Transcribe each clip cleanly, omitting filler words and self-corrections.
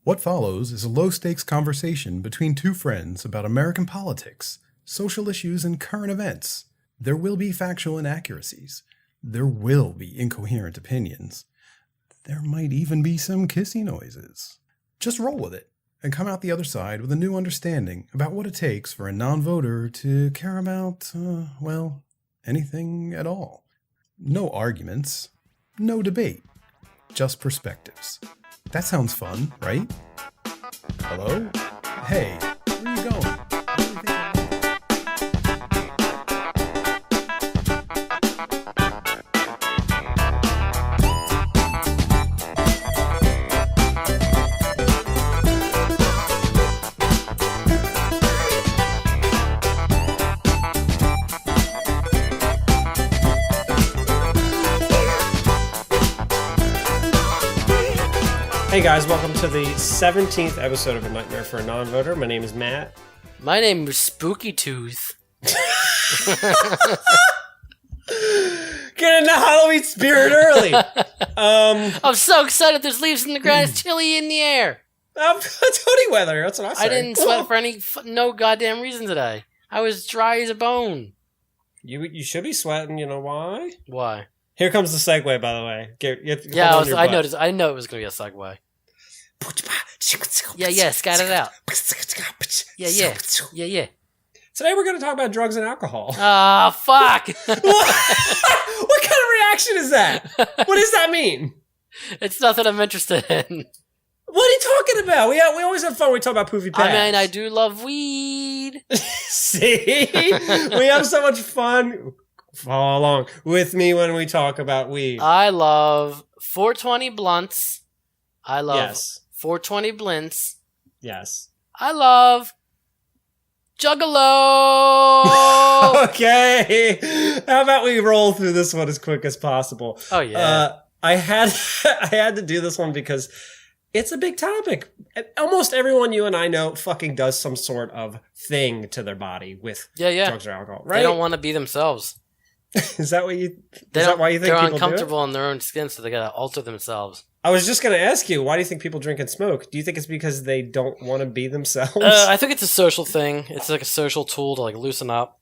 What follows is a low-stakes conversation between two friends about American politics, social issues, and current events. There will be factual inaccuracies. There will be incoherent opinions. There might even be some kissy noises. Just roll with it and come out the other side with a new understanding about what it takes for a non-voter to care about, anything at all. No arguments, no debate, just perspectives. That sounds fun, right? Hello? Hey, where are you going? Hey guys, welcome to the 17th episode of A Nightmare for a Non-Voter. My name is Matt. My name is Spooky Tooth. Get in the Halloween spirit early! I'm so excited there's leaves in the ground, it's chilly in the air. It's hoodie weather, that's what I say. I didn't sweat for no goddamn reason today. I was dry as a bone. You should be sweating, you know why? Why? Here comes the segue, by the way. I know it was going to be a segue. Yeah, scat it out. Yeah. Today we're going to talk about drugs and alcohol. Ah, fuck! What kind of reaction is that? What does that mean? It's nothing I'm interested in. What are you talking about? We always have fun when we talk about poofy pads. I mean, I do love weed. See? We have so much fun. Follow along with me when we talk about weed. I love 420 blunts. I love Yes. 420 blints. Yes. I love Juggalo. Okay. How about we roll through this one as quick as possible? Oh yeah. I had to do this one because it's a big topic. Almost everyone you and I know fucking does some sort of thing to their body with drugs or alcohol, right? They don't want to be themselves. Is that why you think people do it? They're uncomfortable in their own skin, so they gotta alter themselves. I was just going to ask you, why do you think people drink and smoke? Do you think it's because they don't want to be themselves? I think it's a social thing. It's like a social tool to like loosen up.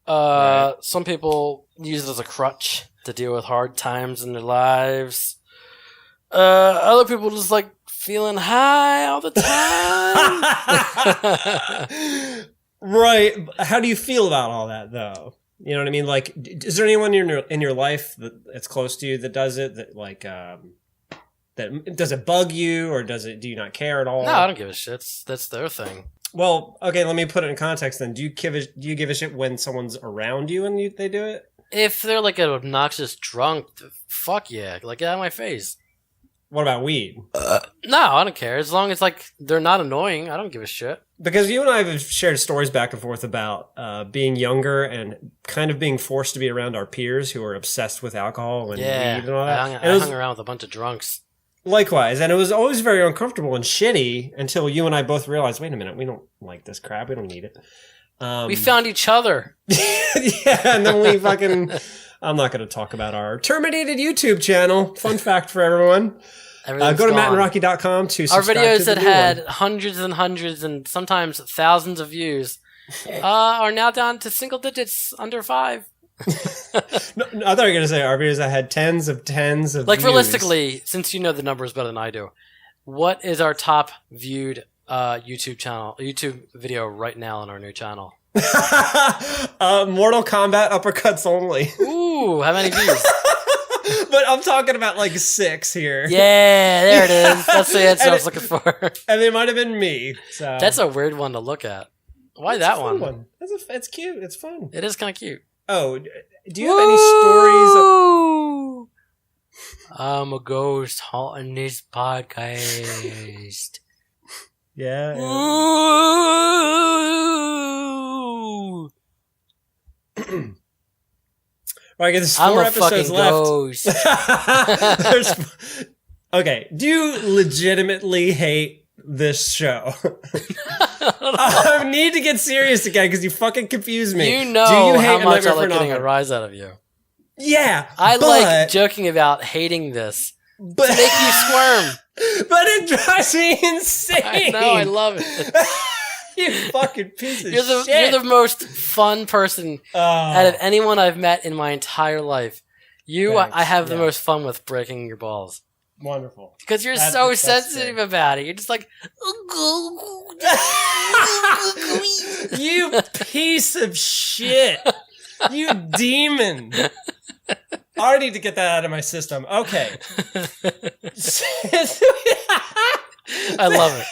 Right. Some people use it as a crutch to deal with hard times in their lives. Other people just like feeling high all the time. Right. How do you feel about all that, though? You know what I mean? Like, is there anyone in your life that's close to you that does it? That like, that does it bug you, or do you not care at all? No, I don't give a shit. That's their thing. Well, okay, let me put it in context then. Do you give a shit when someone's around you and they do it? If they're like an obnoxious drunk, fuck yeah, like get out of my face. What about weed? No, I don't care. As long as like they're not annoying, I don't give a shit. Because you and I have shared stories back and forth about being younger and kind of being forced to be around our peers who are obsessed with alcohol and weed and all that. I hung around with a bunch of drunks. Likewise, and it was always very uncomfortable and shitty until you and I both realized, wait a minute, we don't like this crap, we don't need it. We found each other. Yeah, and then we fucking... I'm not going to talk about our terminated YouTube channel. Fun fact for everyone. Go to mattandrocky.com to subscribe. Our videos to the that had hundreds and hundreds and sometimes thousands of views are now down to single digits, under 5. No, I thought you were going to say our videos that had tens of like views. Realistically, since you know the numbers better than I do, what is our top viewed YouTube video right now on our new channel? Mortal Kombat uppercuts only. Ooh, how many views? But I'm talking about like 6 here. Yeah, there it is. That's the answer I was looking for. And they might have been me. So that's a weird one to look at. Why that one? It's cute. It's fun. It is kind of cute. Oh, do you have any stories? I'm a ghost haunting this podcast. Yeah. Ooh. Right, there's 4 episodes left. Okay, do you legitimately hate this show? I need to get serious again because you fucking confuse me. You know how much I like getting a rise out of you. Yeah, I like joking about hating this to make you squirm. But it drives me insane. I know, I love it. You fucking piece of You're shit. the most fun person out of anyone I've met in my entire life. Thanks. I have the Yeah. most fun with breaking your balls. Wonderful. Because you're That's so sensitive about it. You're just like, You piece of shit. You demon. I need to get that out of my system. Okay. I love it.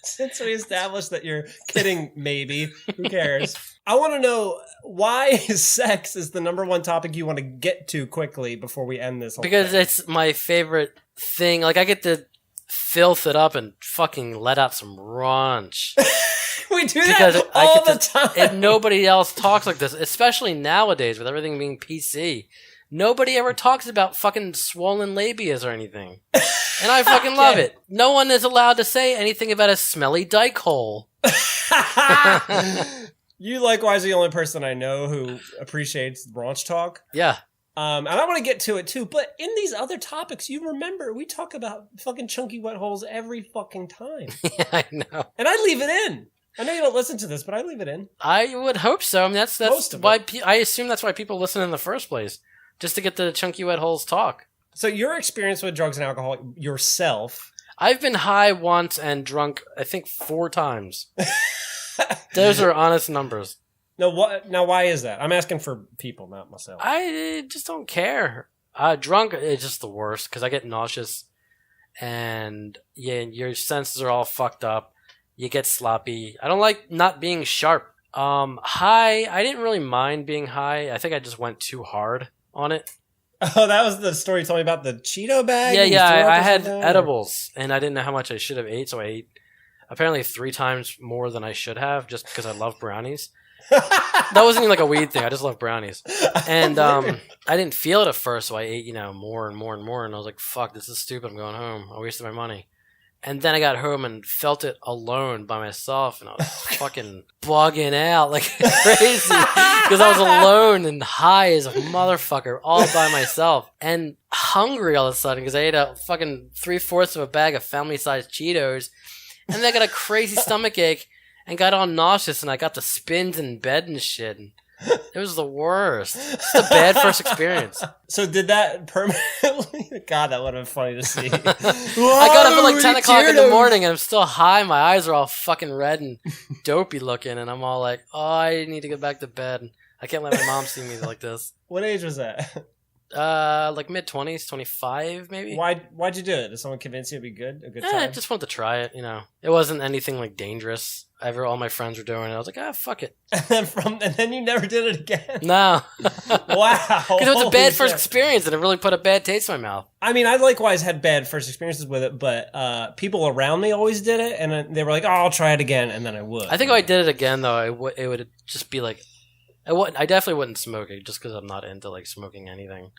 Since we established that you're kidding, maybe. Who cares? I want to know, why sex is the number one topic you want to get to quickly before we end this whole Because thing. it's my favorite thing. Like, I get to filth it up and fucking let out some raunch. We do Because that I all get the to, time. and nobody else talks like this, especially nowadays with everything being PC. Nobody ever talks about fucking swollen labias or anything. And I fucking love it. No one is allowed to say anything about a smelly dyke hole. You likewise are the only person I know who appreciates raunch talk. Yeah. And I want to get to it too, but in these other topics, you remember, we talk about fucking chunky wet holes every fucking time. Yeah, I know. And I leave it in. I know you don't listen to this, but I leave it in. I would hope so. I mean, that's Most of why I assume that's why people listen in the first place, just to get the chunky wet holes talk. So your experience with drugs and alcohol yourself. I've been high once and drunk, I think, 4 times. Those are honest numbers. Now, why is that? I'm asking for people, not myself. I just don't care. Drunk is just the worst because I get nauseous, and yeah, your senses are all fucked up. You get sloppy. I don't like not being sharp. High, I didn't really mind being high. I think I just went too hard on it. Oh, that was the story you told me about the Cheeto bag? Yeah, and you threw up I or had something? edibles, and I didn't know how much I should have ate, so I ate apparently 3 times more than I should have, just because I love brownies. That wasn't even like a weed thing. I just love brownies. And I didn't feel it at first, so I ate, more and more and more. And I was like, fuck, this is stupid. I'm going home. I wasted my money. And then I got home and felt it alone by myself. And I was fucking bugging out like crazy. Because I was alone and high as a motherfucker all by myself. And hungry all of a sudden because I ate a fucking 3/4 of a bag of family-sized Cheetos. And then I got a crazy stomach ache. And got all nauseous, and I got the spins in bed and shit. And it was the worst. It's a bad first experience. So did that permanently? God, that would have been funny to see. I got up at like 10 o'clock in the morning, and I'm still high. My eyes are all fucking red and dopey looking, and I'm all like, oh, I need to get back to bed. I can't let my mom see me like this. What age was that? Like mid-20s, 25 maybe. Why'd you do it? Did someone convince you it'd be good? A good time? I just wanted to try it, It wasn't anything like dangerous. All my friends were doing it. I was like, fuck it. and then you never did it again. No. Wow. Because it was a bad first shit. experience, and it really put a bad taste in my mouth. I mean, I likewise had bad first experiences with it, but people around me always did it, and they were like, "Oh, I'll try it again," and then I would. I think if I did it again, though, it would just be like, I definitely wouldn't smoke it just because I'm not into like smoking anything,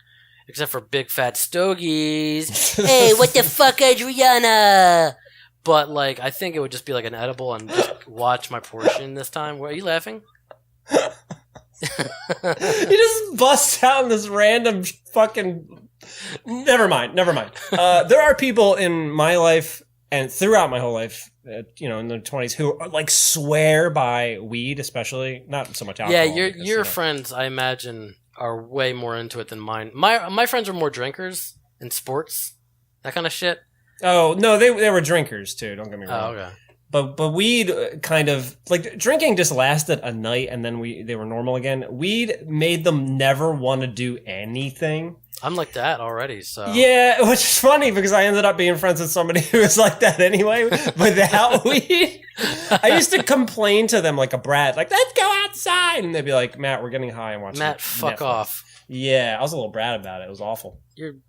except for big fat stogies. Hey, what the fuck, Adriana? But like, I think it would just be like an edible and just watch my portion this time. Are you laughing? You just bust out in this random fucking. Never mind. There are people in my life and throughout my whole life, in their 20s, who like swear by weed, especially not so much alcohol. Yeah, your friends, I imagine, are way more into it than mine. My friends are more drinkers in sports, that kind of shit. Oh no, they were drinkers too. Don't get me wrong. Oh, okay. But weed kind of like drinking just lasted a night and then they were normal again. Weed made them never want to do anything. I'm like that already, so Yeah, which is funny because I ended up being friends with somebody who was like that anyway without weed. I used to complain to them like a brat, like, let's go outside, and they'd be like, Matt, we're getting high and watching Matt, fuck Netflix. off. Yeah, I was a little brat about it. It was awful.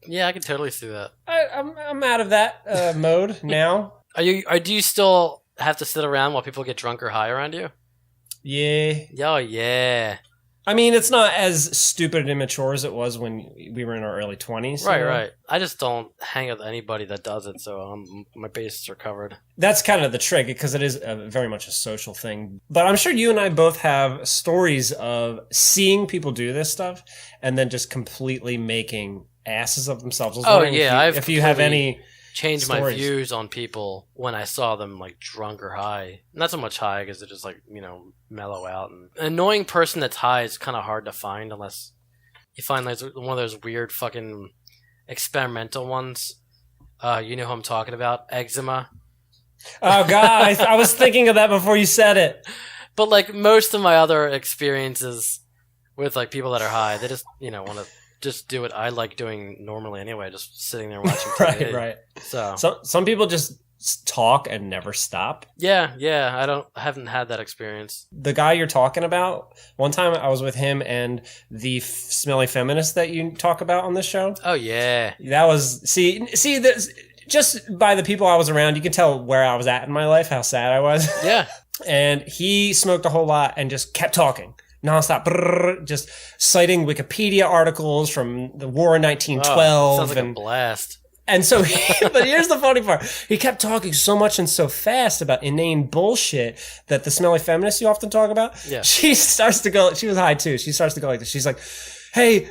Yeah, I could totally see that. I'm out of that mode now. Do you still have to sit around while people get drunk or high around you? Yeah. Oh, yeah. I mean, it's not as stupid and immature as it was when we were in our early 20s. Right. I just don't hang with anybody that does it, so my bases are covered. That's kind of the trick because it is very much a social thing. But I'm sure you and I both have stories of seeing people do this stuff and then just completely making asses of themselves. I was wondering yeah, if you have any change my stories. views on people when I saw them like drunk or high. Not so much high because they just like, mellow out. And an annoying person that's high is kind of hard to find unless you find like one of those weird fucking experimental ones. You know who I'm talking about? Eczema. Oh God, I was thinking of that before you said it. But like most of my other experiences with like people that are high, they just want to just do what I like doing normally anyway, just sitting there watching TV. Right. So Some people just talk and never stop. yeah, I haven't had that experience. The guy you're talking about, one time I was with him and the smelly feminist that you talk about on this show. Oh yeah, That was this, just by the people I was around, you can tell where I was at in my life, how sad I was. yeah. And he smoked a whole lot and just kept talking nonstop, just citing Wikipedia articles from the war in 1912. Sounds like a blast. And so, but here's the funny part. He kept talking so much and so fast about inane bullshit that the smelly feminist you often talk about, Yeah. she starts to go, she was high too. She starts to go like this. She's like, hey,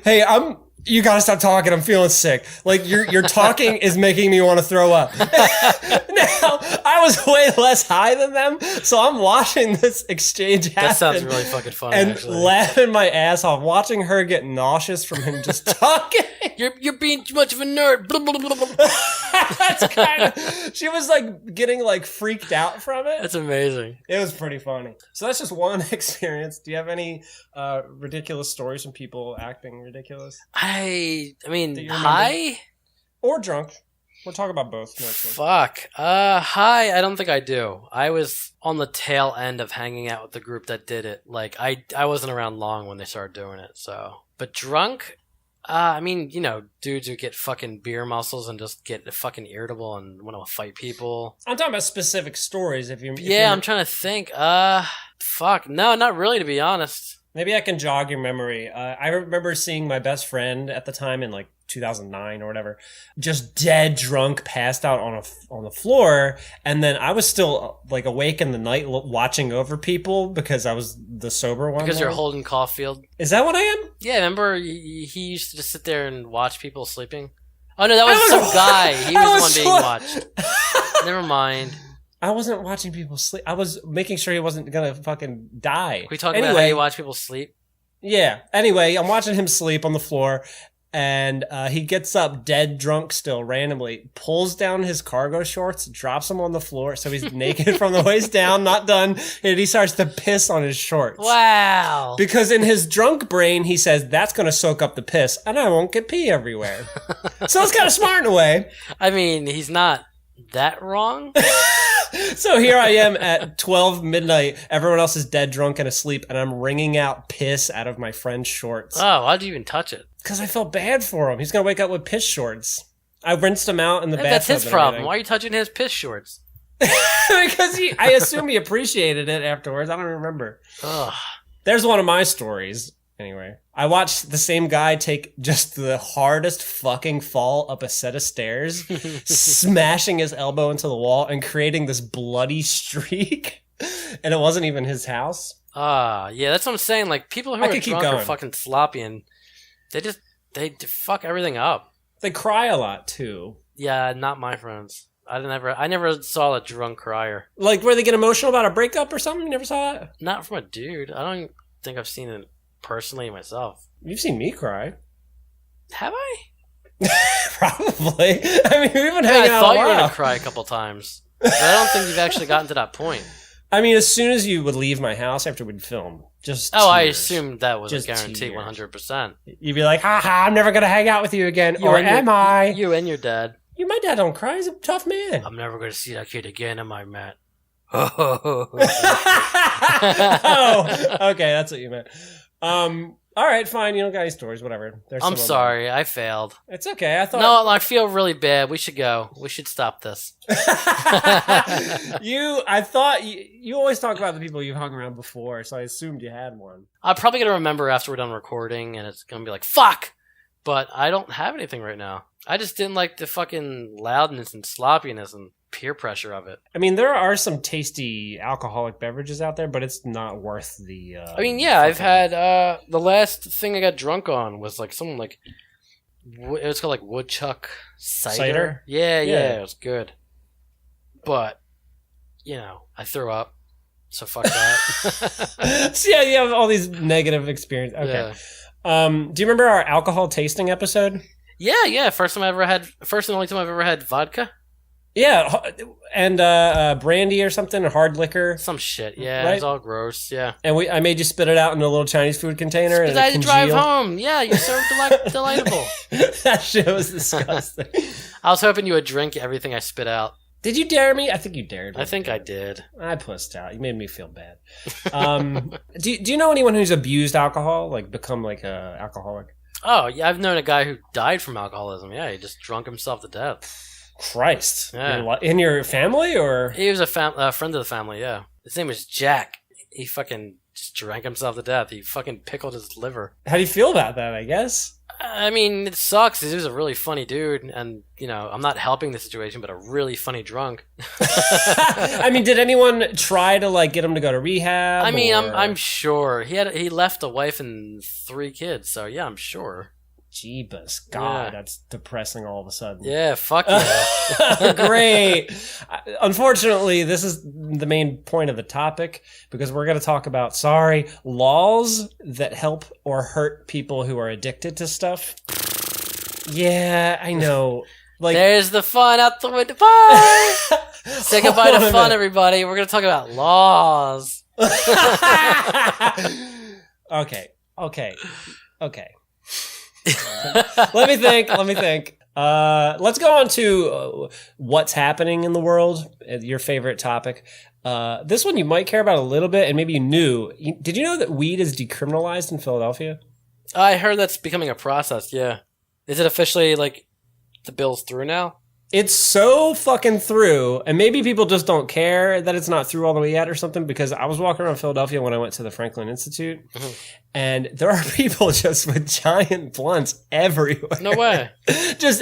you gotta stop talking. I'm feeling sick. Like your talking is making me want to throw up. Now, I was way less high than them, so I'm watching this exchange happen. That sounds really fucking funny. And actually. laughing my ass off, watching her get nauseous from him just talking. You're being too much of a nerd. Blah, blah, blah, blah, blah. That's kind of. She was like getting like freaked out from it. That's amazing. It was pretty funny. So that's just one experience. Do you have any ridiculous stories from people acting ridiculous I Do mean, you high? or drunk? We'll talk about both. Mostly. Fuck. High, I don't think I do. I was on the tail end of hanging out with the group that did it. Like, I wasn't around long when they started doing it, so. But drunk? I mean, dudes who get fucking beer muscles and just get fucking irritable and want to fight people. I'm talking about specific stories. If I'm you're, trying to think. Fuck. No, not really, to be honest. maybe I can jog your memory. I remember seeing my best friend at the time in like 2009 or whatever, just dead drunk, passed out on the floor, and then I was still like awake in the night watching over people because I was the sober one. Because you're Holden Caulfield. Is that what I am? Yeah, remember he used to just sit there and watch people sleeping? Oh no, that was some guy. He was the one being watched. Never mind. I wasn't watching people sleep. I was making sure he wasn't gonna fucking die. Can we talk about how you watch people sleep? Yeah. Anyway, I'm watching him sleep on the floor, and he gets up dead drunk still randomly, pulls down his cargo shorts, drops them on the floor, so he's naked from the waist down, not done, and he starts to piss on his shorts. Wow. Because in his drunk brain, he says, that's going to soak up the piss, and I won't get pee everywhere. So it's kind of smart in a way. I mean, he's not that wrong. So here I am at 12 midnight. Everyone else is dead drunk and asleep, and I'm wringing out piss out of my friend's shorts. Oh, why'd you even touch it? Because I felt bad for him. He's going to wake up with piss shorts. I rinsed him out in the bathtub. That's his and problem. everything. Why are you touching his piss shorts? Because I assume he appreciated it afterwards. I don't remember. Ugh. There's one of my stories. Anyway, I watched the same guy take just the hardest fucking fall up a set of stairs, smashing his elbow into the wall and creating this bloody streak. And it wasn't even his house. Yeah, that's what I'm saying. Like, people who I are could keep drunk are going. fucking sloppy and they fuck everything up. They cry a lot too. Yeah, not my friends. I never saw a drunk crier. Like where they get emotional about a breakup or something? You never saw that? Not from a dude. I don't think I've seen it personally myself. You've seen me cry. Have I? Probably. I mean, we've been Yeah, hanging I out thought a you were while. gonna cry a couple times. But I don't think you've actually gotten to that point. I mean, as soon as you would leave my house after we'd film, just Oh, I tears. assumed that was Just a guarantee, tears. 100%. You'd be like, ha ha, I'm never going to hang out with you again. You or and your- am I? You and your dad. My dad don't cry. He's a tough man. I'm never gonna see that kid again, am I, Matt? Oh, okay, that's what you meant. All right, fine. You don't got any stories, whatever. There's I'm some of sorry, I failed. them. It's okay. I thought No, I feel really bad. We should go. We should stop this. I thought you always talk about the people you've hung around before, so I assumed you had one. I'm probably gonna remember after we're done recording, and it's gonna be like, fuck! But I don't have anything right now. I just didn't like the fucking loudness and sloppiness and peer pressure of it. I mean, there are some tasty alcoholic beverages out there, but it's not worth the. I mean, yeah, I've had the last thing I got drunk on was like something like It was called like Woodchuck Cider. Cider? Yeah, Yeah. it was good. But, I threw up. So fuck that. So yeah, you have all these negative experiences. Okay. Yeah. Do you remember our alcohol tasting episode? Yeah. First and only time I've ever had vodka. Yeah, and brandy or something, or hard liquor. Some shit. Yeah, Right? it's all gross. Yeah. And I made you spit it out in a little Chinese food container. And Because I had to drive congealed. home. Yeah, you're so delightful. That shit was disgusting. I was hoping you would drink everything I spit out. Did you dare me? I think you dared me. I think I did. I pussed out. You made me feel bad. Do you know anyone who's abused alcohol, like become like a alcoholic? Oh, yeah, I've known a guy who died from alcoholism. Yeah, he just drunk himself to death. Christ. Yeah. In your family, or? He was a friend of the family, yeah. His name was Jack. He fucking just drank himself to death. He fucking pickled his liver. How do you feel about that, I guess? I mean, it sucks. He was a really funny dude, and, I'm not helping the situation, but a really funny drunk. I mean, did anyone try to, like, get him to go to rehab? I mean, or- I'm sure. He left a wife and 3 kids, so yeah, I'm sure. Jeebus. God, Yeah. that's depressing all of a sudden. Yeah, fuck yeah. Great. Unfortunately, this is the main point of the topic because we're going to talk about, laws that help or hurt people who are addicted to stuff. Yeah, I know. Like, There's the fun out the window. Bye! Say goodbye Hold on to a fun, minute. everybody. We're going to talk about laws. Okay. Let me think. Let's go on to what's happening in the world. Your favorite topic. This one you might care about a little bit, and maybe you knew. Did you know that weed is decriminalized in Philadelphia? I heard that's becoming a process, yeah. Is it officially, like, the bill's through now? It's so fucking through, and maybe people just don't care that it's not through all the way yet or something, because I was walking around Philadelphia when I went to the Franklin Institute, and there are people just with giant blunts everywhere. No way.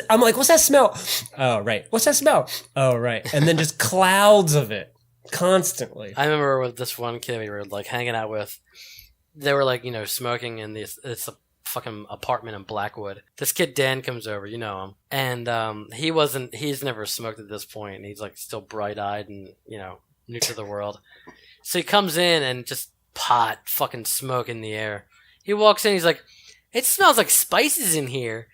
I'm like, what's that smell? Oh, right. What's that smell? Oh, right. And then just clouds of it constantly. I remember with this one kid we were, like, hanging out with. They were, like, smoking in it's a fucking apartment in Blackwood. This kid Dan comes over, you know him, and he's never smoked at this point, and he's like still bright-eyed and new to the world. So he comes in and just pot fucking smoke in the air. He walks in, he's like, it smells like spices in here.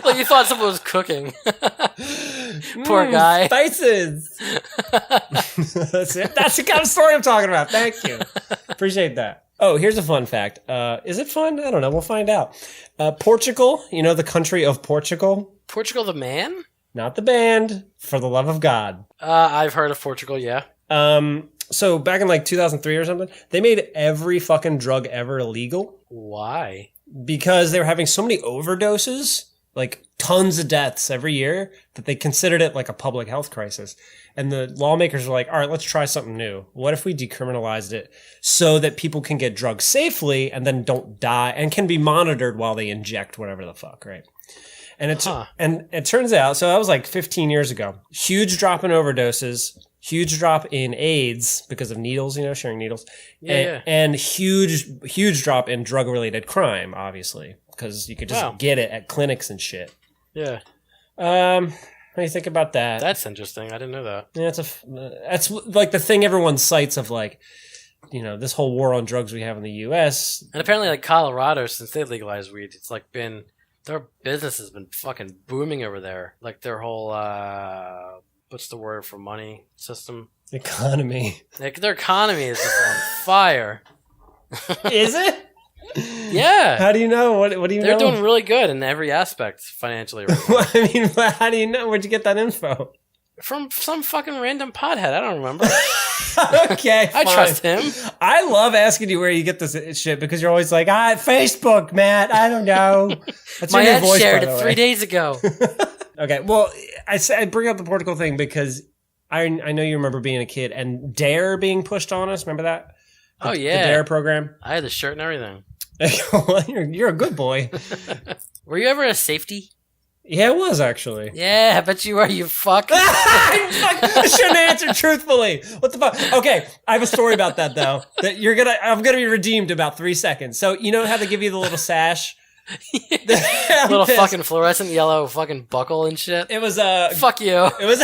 Like you thought someone was cooking. Poor guy. Spices. That's it. That's the kind of story I'm talking about. Thank you. Appreciate that. Oh, here's a fun fact. Is it fun? I don't know. We'll find out. Portugal, the country of Portugal. Portugal the man? Not the band, for the love of God. I've heard of Portugal, yeah. So back in like 2003 or something, they made every fucking drug ever illegal Why? because they were having so many overdoses, like tons of deaths every year, that they considered it like a public health crisis. And the lawmakers were like, all right, let's try something new. What if we decriminalized it so that people can get drugs safely and then don't die and can be monitored while they inject whatever the fuck, right? And it turns out, so that was like 15 years ago. Huge drop in overdoses, huge drop in AIDS because of needles, sharing needles. Yeah. And huge drop in drug-related crime, obviously, because you could just get it at clinics and shit. Yeah. What do you think about that? That's interesting. I didn't know that. Yeah, that's like the thing everyone cites of like, this whole war on drugs we have in the U.S. And apparently, like Colorado, since they legalized weed, it's like their business has been fucking booming over there. Like their whole, what's the word for money system? Economy. Like their economy is just on fire. Is it? Yeah. How do you know? What do you know? They're doing really good in every aspect financially right now. I mean, how do you know? Where'd you get that info? From some fucking random pothead. I don't remember. Okay, I fine. trust him. I love asking you where you get this shit because you're always like, Facebook, Matt. I don't know. That's My your new aunt voice, shared by the it way. 3 days ago. Okay, well, I bring up the Portugal thing because I know you remember being a kid and DARE being pushed on us. Remember that? Oh, The yeah. DARE program. I had the shirt and everything. Well, you're a good boy. Were you ever a safety? Yeah, it was actually. Yeah, I bet you were, you fuck. I shouldn't answer truthfully. What the fuck? Okay, I have a story about that though. I'm gonna be redeemed in about 3 seconds. So you know how they give you the little sash Little fucking fluorescent yellow fucking buckle and shit. It was Fuck you. It was.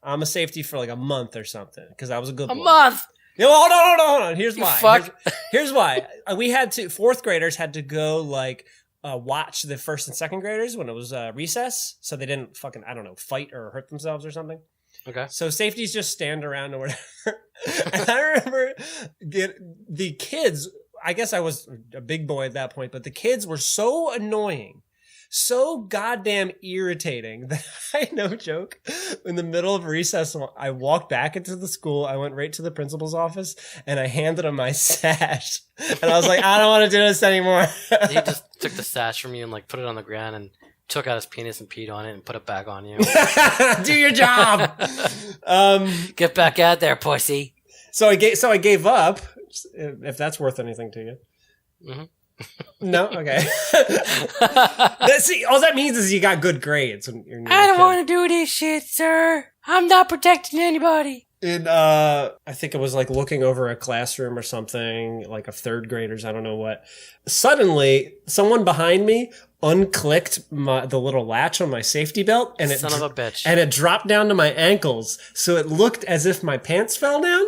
I'm a safety for like a month or something because I was a good boy. A month. No, hold on. Here's You why. fuck. Here's why. We had to. Fourth graders had to go like watch the first and second graders when it was recess, so they didn't fucking fight or hurt themselves or something. Okay. So safeties just stand around or whatever. And I remember the kids. I guess I was a big boy at that point, but the kids were so annoying, so goddamn irritating that I, no joke, in the middle of recess, I walked back into the school. I went right to the principal's office and I handed him my sash. And I was like, I don't want to do this anymore. He just took the sash from you and like put it on the ground and took out his penis and peed on it and put it back on you. Do your job. Get back out there, pussy. So I gave up. If that's worth anything to you. Mm-hmm. No? Okay. See, all that means is you got good grades. When you're I don't want to do this shit, sir. I'm not protecting anybody. And I think it was like looking over a classroom or something, like of third graders, I don't know what. Suddenly, someone behind me unclicked the little latch on my safety belt, and Son of a bitch. And it dropped down to my ankles, so it looked as if my pants fell down.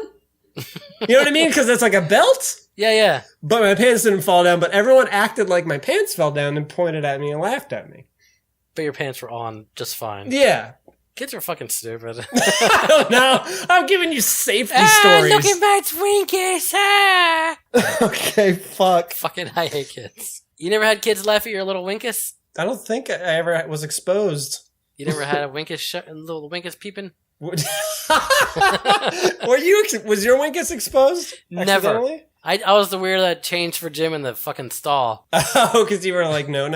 You know what I mean? Because it's like a belt. Yeah. But my pants didn't fall down, but everyone acted like my pants fell down and pointed at me and laughed at me. But your pants were on just fine. Yeah. Kids are fucking stupid. I don't know. I'm giving you safety stories. Look at my Twinkies. Okay, fuck. Fucking I hate kids. You never had kids laugh at your little Winkus? I don't think I ever was exposed. You never had a little Winkus peeping? Was your Winkus exposed? Never. I was the weirdo that changed for Jim in the fucking stall. Oh, because you were like, no.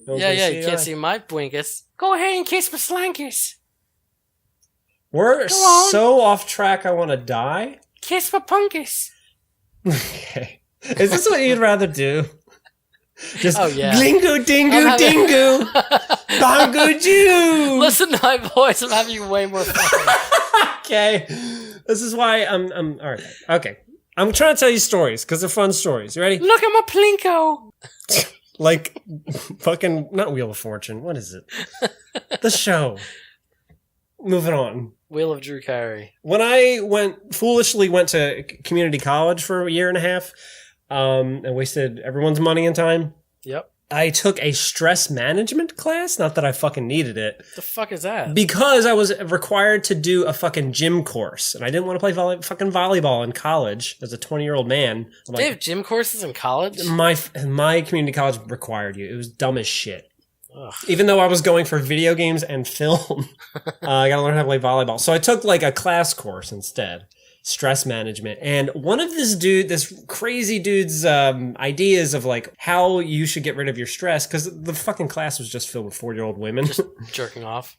Yeah, you can't see my Winkus. Go ahead and kiss my slankus. We're so off track, I want to die. Kiss my punkus. Okay. Is this what you'd rather do? Just glingo dingo dingo bongo Jew. Listen to my voice. I'm having way more fun. Okay. This is why I'm all right. Okay. I'm trying to tell you stories because they're fun stories. You ready? Look at my plinko. Like fucking not Wheel of Fortune. What is it? The show. Moving on. Wheel of Drew Carey. When I foolishly went to community college for a year and a half, and wasted everyone's money and time. Yep. I took a stress management class. Not that I fucking needed it. The fuck is that? Because I was required to do a fucking gym course. And I didn't want to play fucking volleyball in college as a 20-year-old man. They have gym courses in college? My community college required you. It was dumb as shit. Ugh. Even though I was going for video games and film, I got to learn how to play volleyball. So I took like a class course instead. Stress management. And one of this crazy dude's ideas of like how you should get rid of your stress, because the fucking class was just filled with 4-year-old women. Just jerking off.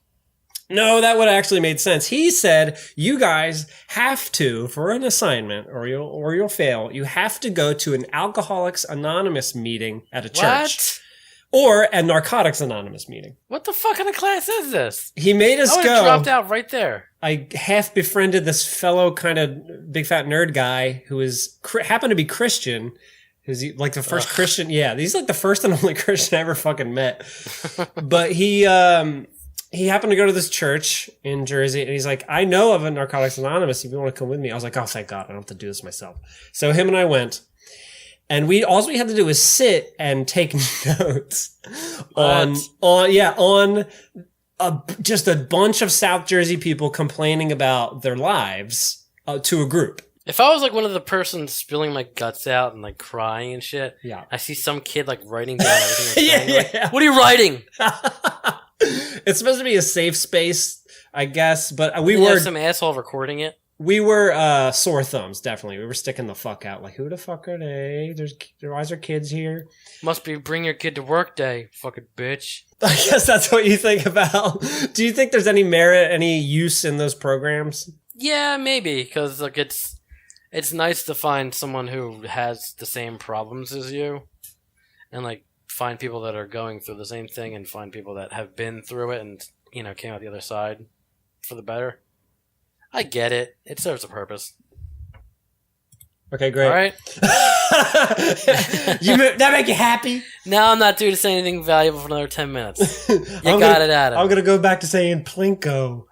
No, that would have actually made sense. He said, you guys have to, for an assignment, or you'll fail, you have to go to an Alcoholics Anonymous meeting at a church. What? Or a Narcotics Anonymous meeting. What the fuck kind of class is this? He made us go. I dropped out right there. I half befriended this fellow kind of big fat nerd guy who happened to be Christian. Who's like the first Christian? Yeah, he's like the first and only Christian I ever fucking met. But he happened to go to this church in Jersey, and he's like, I know of a Narcotics Anonymous. If you want to come with me, I was like, oh, thank God, I don't have to do this myself. So him and I went. And all we had to do was sit and take notes on just a bunch of South Jersey people complaining about their lives to a group. If I was like one of the persons spilling my guts out and like crying and shit, yeah, I see some kid like writing down everything. Yeah. Like, what are you writing? It's supposed to be a safe space, I guess, but we were some asshole recording it. We were sore thumbs, definitely. We were sticking the fuck out. Like, who the fuck are they? Why is there kids here? Must be bring your kid to work day, fucking bitch. I guess that's what you think about. Do you think there's any merit, any use in those programs? Yeah, maybe, because like it's nice to find someone who has the same problems as you, and like find people that are going through the same thing, and find people that have been through it and came out the other side for the better. I get it. It serves a purpose. Okay, great. All right. That make you happy? Now I'm not due to say anything valuable for another 10 minutes. You got it, Adam. I'm going to go back to saying plinko.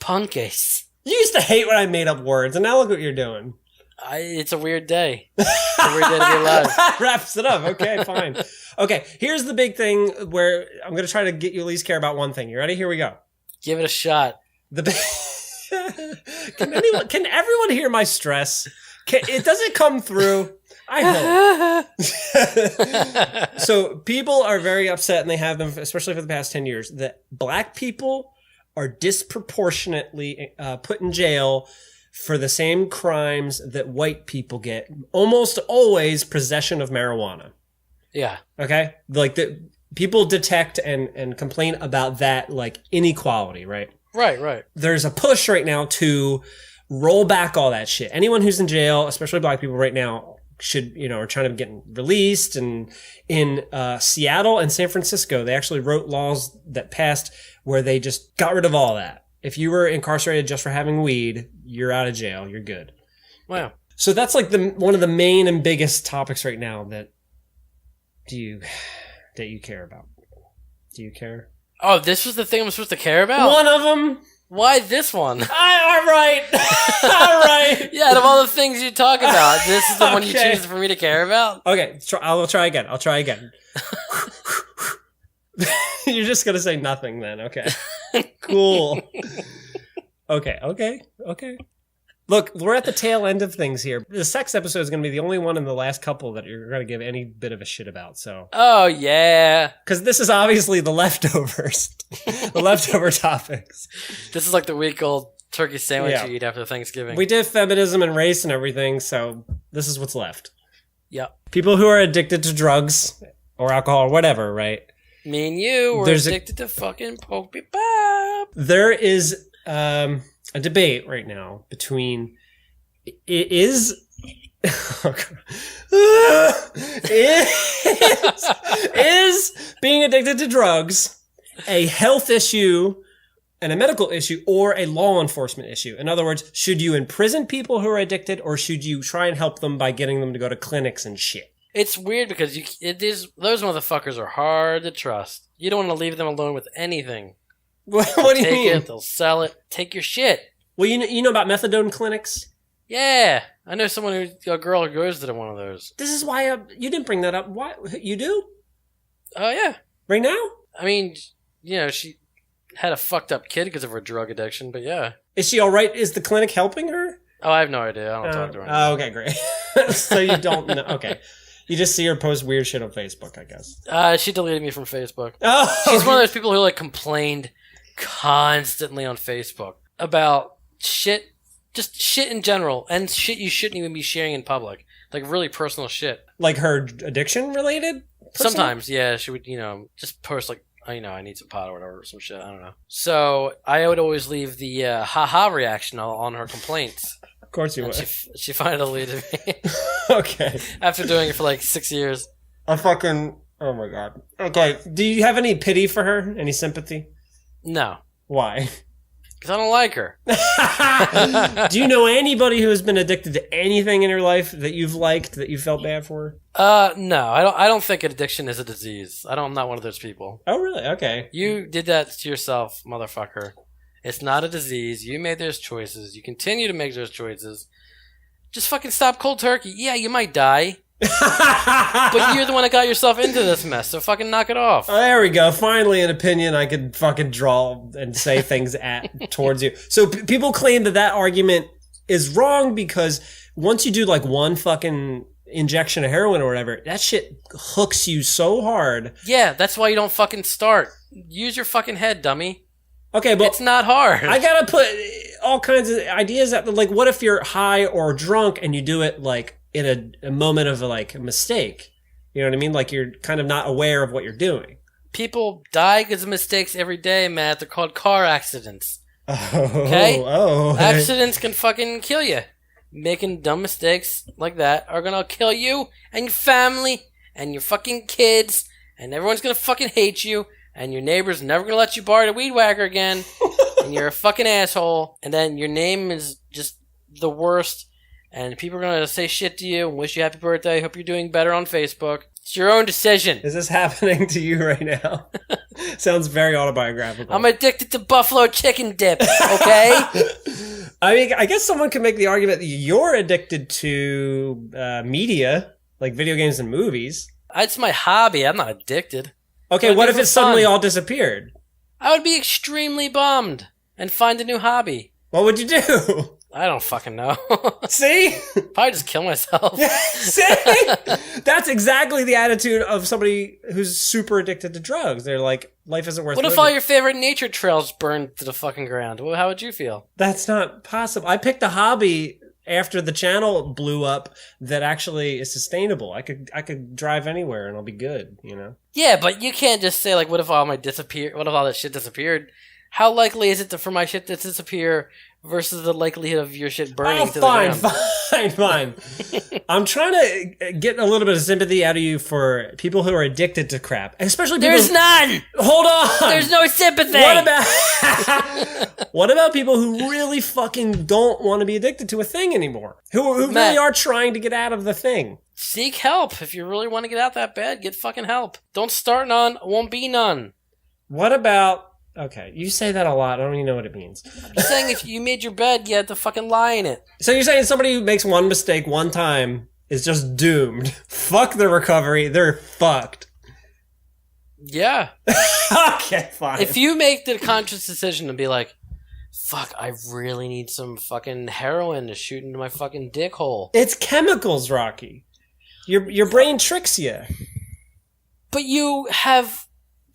Punkes. You used to hate when I made up words, and now look what you're doing. It's a weird day. It's a weird day to be alive. Wraps it up. Okay, fine. Okay, here's the big thing where I'm going to try to get you at least care about one thing. You ready? Here we go. Give it a shot. Can everyone hear my stress? It doesn't come through. I hope. So people are very upset, and they have been, especially for the past 10 years, that black people are disproportionately put in jail for the same crimes that white people get. Almost always possession of marijuana. Yeah. Okay? Like people detect and complain about that like inequality, right? Right. There's a push right now to roll back all that shit. Anyone who's in jail, especially black people right now, are trying to get released. And in Seattle and San Francisco, they actually wrote laws that passed where they just got rid of all that. If you were incarcerated just for having weed, you're out of jail. You're good. Wow. So that's like one of the main and biggest topics right now that you care about. Do you care? Oh, this was the thing I'm supposed to care about? One of them. Why this one? All right. All right. Yeah, out of all the things you talk about, this is the one you choose for me to care about? Okay, I'll try again. You're just going to say nothing then. Okay. Cool. Okay. Look, we're at the tail end of things here. The sex episode is going to be the only one in the last couple that you're going to give any bit of a shit about. So. Oh, yeah. Because this is obviously the leftovers. The leftover topics. This is like the week-old turkey sandwich you eat after Thanksgiving. We did feminism and race and everything, so this is what's left. Yep. People who are addicted to drugs or alcohol or whatever, right? Me and you were addicted to fucking Pokey Pop. There is a debate right now between is being addicted to drugs a health issue and a medical issue or a law enforcement issue? In other words, should you imprison people who are addicted or should you try and help them by getting them to go to clinics and shit? It's weird because those motherfuckers are hard to trust. You don't want to leave them alone with anything. What do you mean? They'll sell it. Take your shit. Well, you know about methadone clinics? Yeah. I know a girl who goes to one of those. This is why you didn't bring that up. Why? You do? Oh, yeah. Right now? I mean, she had a fucked up kid because of her drug addiction, but yeah. Is she all right? Is the clinic helping her? Oh, I have no idea. I don't talk to her. Oh, okay, great. So you don't know. Okay. You just see her post weird shit on Facebook, I guess. She deleted me from Facebook. Oh, she's one of those people who complained constantly on Facebook about shit, just shit in general, and shit you shouldn't even be sharing in public, like really personal shit. Like her addiction related? Sometimes, yeah, she would, just post I need some pot or whatever, or some shit. I don't know. So I would always leave the haha reaction on her complaints. Of course you would. She finally deleted me. Okay. After doing it for 6 years. Oh my god. Okay. Do you have any pity for her? Any sympathy? No. Why? Because I don't like her. Do you know anybody who has been addicted to anything in your life that you've liked, that you felt bad for? No. I don't think addiction is a disease. I'm not one of those people. Oh, really? Okay. You did that to yourself, motherfucker. It's not a disease. You made those choices. You continue to make those choices. Just fucking stop cold turkey. Yeah, you might die. But you're the one that got yourself into this mess, so fucking knock it off. Oh, there we go. Finally, an opinion I could fucking draw and say things towards you. So people claim that argument is wrong because once you do one fucking injection of heroin or whatever, that shit hooks you so hard. Yeah, that's why you don't fucking start. Use your fucking head, dummy. Okay, but it's not hard. I gotta put all kinds of ideas out there. What if you're high or drunk and you do it in a moment of a mistake? You know what I mean? You're kind of not aware of what you're doing. People die because of mistakes every day, Matt. They're called car accidents. Okay? Accidents can fucking kill you. Making dumb mistakes like that are gonna kill you and your family and your fucking kids, and everyone's gonna fucking hate you. And your neighbor's never going to let you borrow the weed whacker again. And you're a fucking asshole. And then your name is just the worst. and people are going to say shit to you and wish you happy birthday. Hope you're doing better on Facebook. It's your own decision. Is this happening to you right now? Sounds very autobiographical. I'm addicted to buffalo chicken dip, okay? I mean, I guess someone could make the argument that you're addicted to media, like video games and movies. It's my hobby. I'm not addicted. Okay, what if it suddenly all disappeared? I would be extremely bummed and find a new hobby. What would you do? I don't fucking know. See? Probably just kill myself. See? That's exactly the attitude of somebody who's super addicted to drugs. They're like, life isn't worth What if living. all your favorite nature trails burned to the fucking ground? Well, how would you feel? That's not possible. I picked a hobby after the channel blew up that actually is sustainable. I could drive anywhere and I'll be good, you know? Yeah, but you can't just say, like, what if all that shit disappeared? How likely is it for my shit to disappear versus the likelihood of your shit burning to the ground? Fine. I'm trying to get a little bit of sympathy out of you for people who are addicted to crap. Especially people... There's none! Hold on! There's no sympathy! What about people who really fucking don't want to be addicted to a thing anymore? Who really are trying to get out of the thing? Seek help. If you really want to get out that bad, get fucking help. Don't start none, won't be none. What about... Okay, you say that a lot. I don't even know what it means. I'm just saying if you made your bed, you had to fucking lie in it. So you're saying somebody who makes one mistake one time is just doomed. Fuck their recovery. They're fucked. Yeah. Okay, fine. If you make the conscious decision to be like, fuck, I really need some fucking heroin to shoot into my fucking dick hole. It's chemicals, Rocky. Your brain tricks you. But you have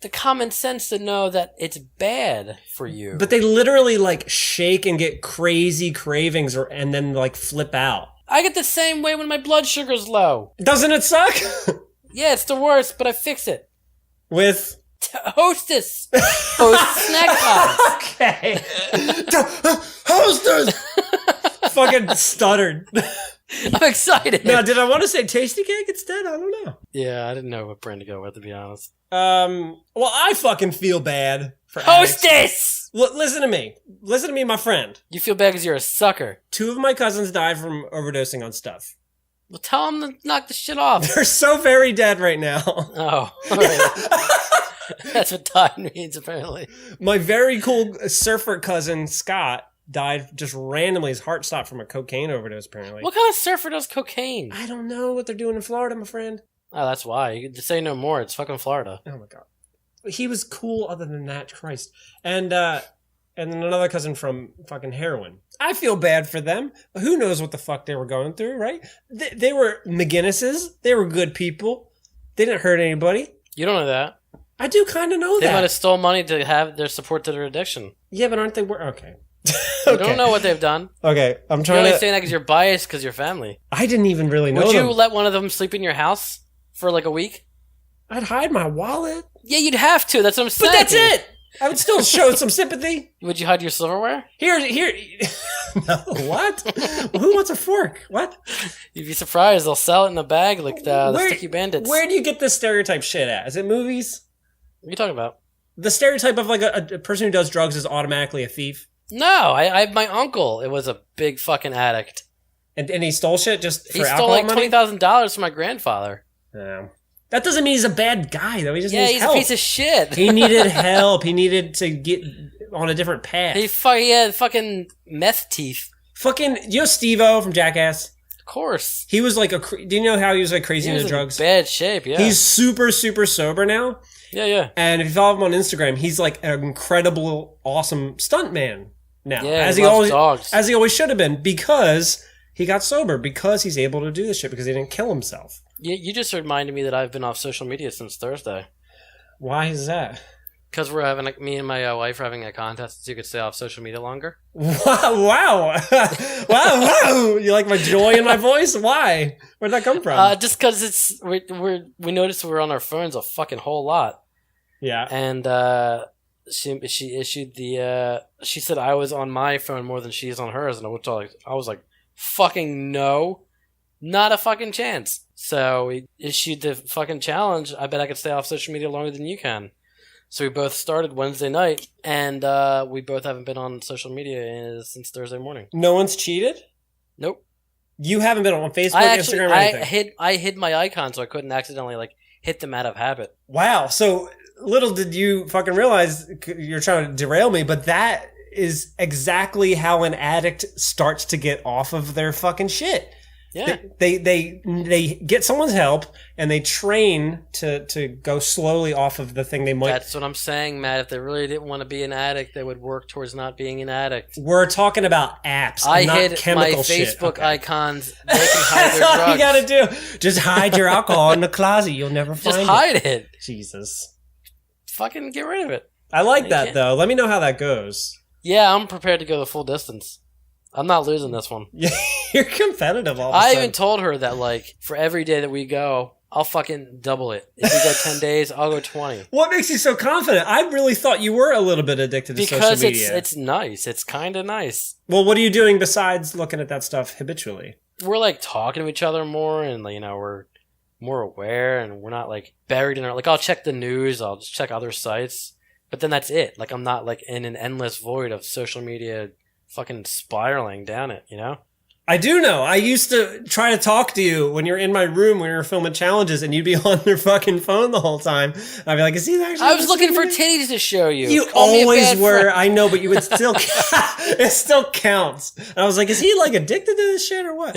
the common sense to know that it's bad for you. But they literally like shake and get crazy cravings and then like flip out. I get the same way when my blood sugar's low. Doesn't it suck? Yeah, it's the worst, but I fix it. With? Hostess. Hostess snack pots. Okay. Hostess! Fucking stuttered. I'm excited. Now, did I want to say tasty cake instead? I don't know. Yeah, I didn't know what brand to go with, to be honest. Well, I fucking feel bad for addicts. Hostess! Listen to me. Listen to me, my friend. You feel bad because you're a sucker. 2 of my cousins died from overdosing on stuff. Well, tell them to knock the shit off. They're so very dead right now. Oh, all right. That's what died means, apparently. My very cool surfer cousin, Scott, died just randomly. His heart stopped from a cocaine overdose, apparently. What kind of surfer does cocaine? I don't know what they're doing in Florida, my friend. Oh, that's why. You could say no more. It's fucking Florida. Oh, my God. He was cool other than that, Christ. And then another cousin from fucking heroin. I feel bad for them. Who knows what the fuck they were going through, right? They were McGinnises. They were good people. They didn't hurt anybody. You don't know that. I do kind of know They that. might have stole money to have their support to their addiction. Yeah, but aren't they... Okay. You don't know what they've done. Okay, I'm You're trying only to... saying that because you're biased because you're family. I didn't even really know Would you them. let one of them sleep in your house for like a week? I'd hide my wallet. Yeah, you'd have to. That's what I'm saying. But that's it! I would still show some sympathy. Would you hide your silverware? Here. No, what? Who wants a fork? What? You'd be surprised. They'll sell it in a bag like the Sticky Bandits. Where do you get this stereotype shit at? Is it movies? What are you talking about? The stereotype of like a person who does drugs is automatically a thief? No, I my uncle. It was a big fucking addict. And he stole shit just for He stole alcohol like money? $20,000 from my grandfather. Yeah. That doesn't mean he's a bad guy, though. He just needs he's help. a piece of shit. He needed help. He needed to get on a different path. He had fucking meth teeth. Fucking, you know Steve-O from Jackass? Of course. He was like do you know how he was like crazy He was into in drugs? bad shape, yeah. He's super, super sober now. Yeah. And if you follow him on Instagram, he's like an incredible, awesome stuntman now. Yeah, as he he loves always, dogs. As he always should have been, because he got sober, because he's able to do this shit, because he didn't kill himself. You just reminded me that I've been off social media since Thursday. Why is that? Because we're having, me and my wife are having a contest so you could stay off social media longer. Wow. Wow. You like my joy in my voice? Why? Where'd that come from? Just because we noticed we're on our phones a fucking whole lot. Yeah. And she issued she said I was on my phone more than she is on hers, and I was like, fucking no, not a fucking chance. So we issued the fucking challenge. I bet I could stay off social media longer than you can. So we both started Wednesday night, and we both haven't been on social media since Thursday morning. No one's cheated? Nope. You haven't been on Facebook, Instagram, or anything? I hid my icon so I couldn't accidentally like hit them out of habit. Wow. So little did you fucking realize you're trying to derail me, but that is exactly how an addict starts to get off of their fucking shit. Yeah. They get someone's help and they train to go slowly off of the thing they might. That's what I'm saying, Matt. If they really didn't want to be an addict, they would work towards not being an addict. We're talking about apps. I not hid chemical my shit. Facebook Okay. icons. They can hide That's their all drugs. you gotta do. Just hide your alcohol in the closet. You'll never find Just hide it. Jesus. Fucking get rid of it. I like You that can't- though. Let me know how that goes. Yeah, I'm prepared to go the full distance. I'm not losing this one. You're competitive all of a I sudden. even told her that, like, for every day that we go, I'll fucking double it. If we go 10 days, I'll go 20. What makes you so confident? I really thought you were a little bit addicted to Because social media. it's nice. It's kind of nice. Well, what are you doing besides looking at that stuff habitually? We're, like, talking to each other more, and, like, you know, we're more aware, and we're not, like, buried in our... Like, I'll check the news. I'll just check other sites. But then that's it. Like, I'm not, like, in an endless void of social media fucking spiraling down it, you know? I do know. I used to try to talk to you when you're in my room when you were filming challenges and you'd be on your fucking phone the whole time. I'd be like, is he actually... I was looking for titties to show you. You Call me a always bad were. friend. I know, but you would still... it still counts. And I was like, is he like addicted to this shit or what?